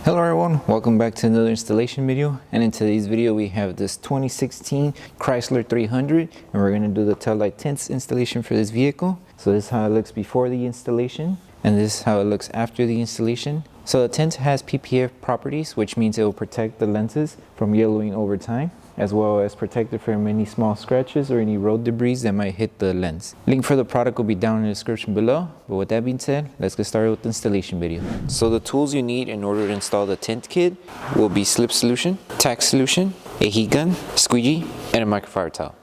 Hello everyone, welcome back to another installation video, and in today's video we have this 2016 Chrysler 300 and we're going to do the Taillight tints installation for this vehicle. So this is how it looks before the installation and this is how it looks after the installation. So the tint has PPF properties, which means it will protect the lenses from yellowing over time, as well as protect it from any small scratches or any road debris that might hit the lens. Link for the product will be down in the description below. But with that being said, let's get started with the installation video. So the tools you need in order to install the tint kit will be Slip Solution, Tack Solution, a heat gun, squeegee, and a microfiber towel.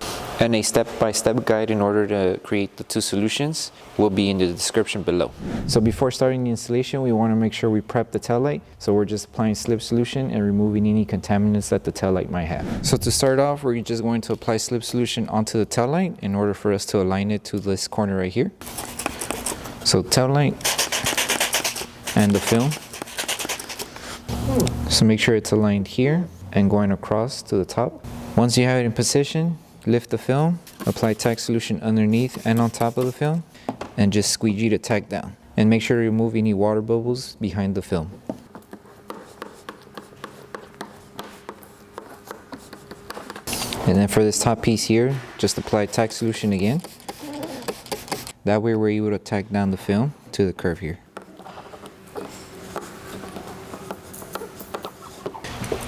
And a step-by-step guide in order to create the two solutions will be in the description below. So before starting the installation, we want to make sure we prep the taillight. So we're just applying Slip Solution and removing any contaminants that the taillight might have. So to start off, we're just going to apply Slip Solution onto the taillight in order for us to align it to this corner right here. So taillight and the film. So make sure it's aligned here and going across to the top. Once you have it in position, lift the film, apply tack solution underneath and on top of the film, and just squeegee the tack down. And make sure to remove any water bubbles behind the film. And then for this top piece here, just apply tack solution again. That way we're able to tack down the film to the curve here.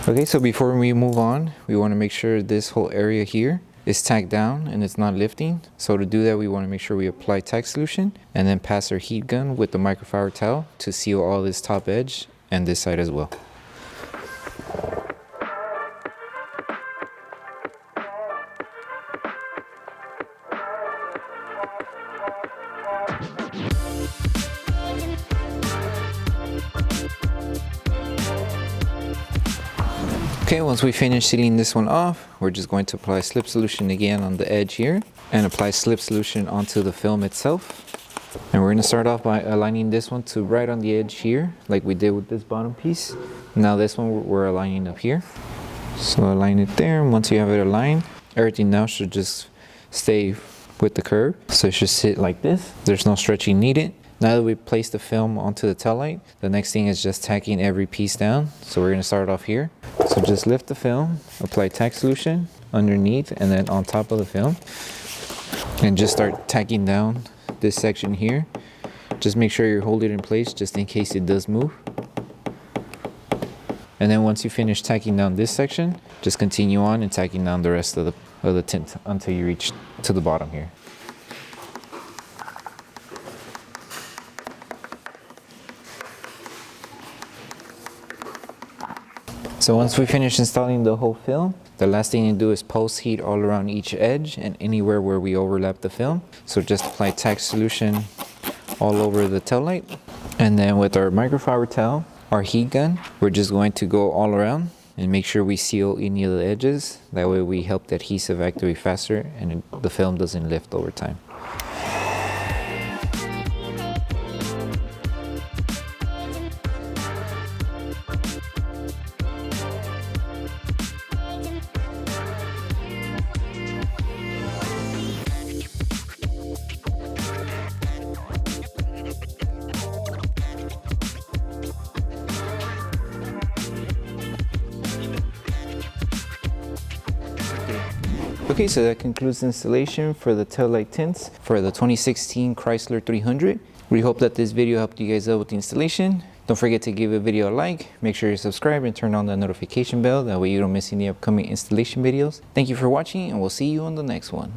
Okay, so before we move on, we want to make sure this whole area here is tacked down and it's not lifting. So to do that, we want to make sure we apply tack solution and then pass our heat gun with the microfiber towel to seal all this top edge and this side as well. Okay, once we finish sealing this one off, we're just going to apply Slip Solution again on the edge here and apply Slip Solution onto the film itself. And we're going to start off by aligning this one to right on the edge here, like we did with this bottom piece. Now this one we're aligning up here. So align it there, and once you have it aligned, everything now should just stay with the curve. So it should sit like this. There's no stretching needed. Now that we've placed the film onto the taillight, the next thing is just tacking every piece down. So we're going to start off here. So just lift the film, apply tack solution underneath and then on top of the film. And just start tacking down this section here. Just make sure you hold it in place just in case it does move. And then once you finish tacking down this section, just continue on and tacking down the rest of the tint until you reach to the bottom here. So once we finish installing the whole film, the last thing to do is post heat all around each edge and anywhere where we overlap the film. So just apply tack solution all over the taillight. And then with our microfiber towel, our heat gun, we're just going to go all around and make sure we seal any of the edges. That way we help the adhesive activate faster and the film doesn't lift over time. Okay, so that concludes the installation for the taillight tints for the 2016 Chrysler 300. We hope that this video helped you guys out with the installation. Don't forget to give a video a like, make sure you subscribe and turn on the notification bell, that way you don't miss any upcoming installation videos. Thank you for watching and we'll see you on the next one.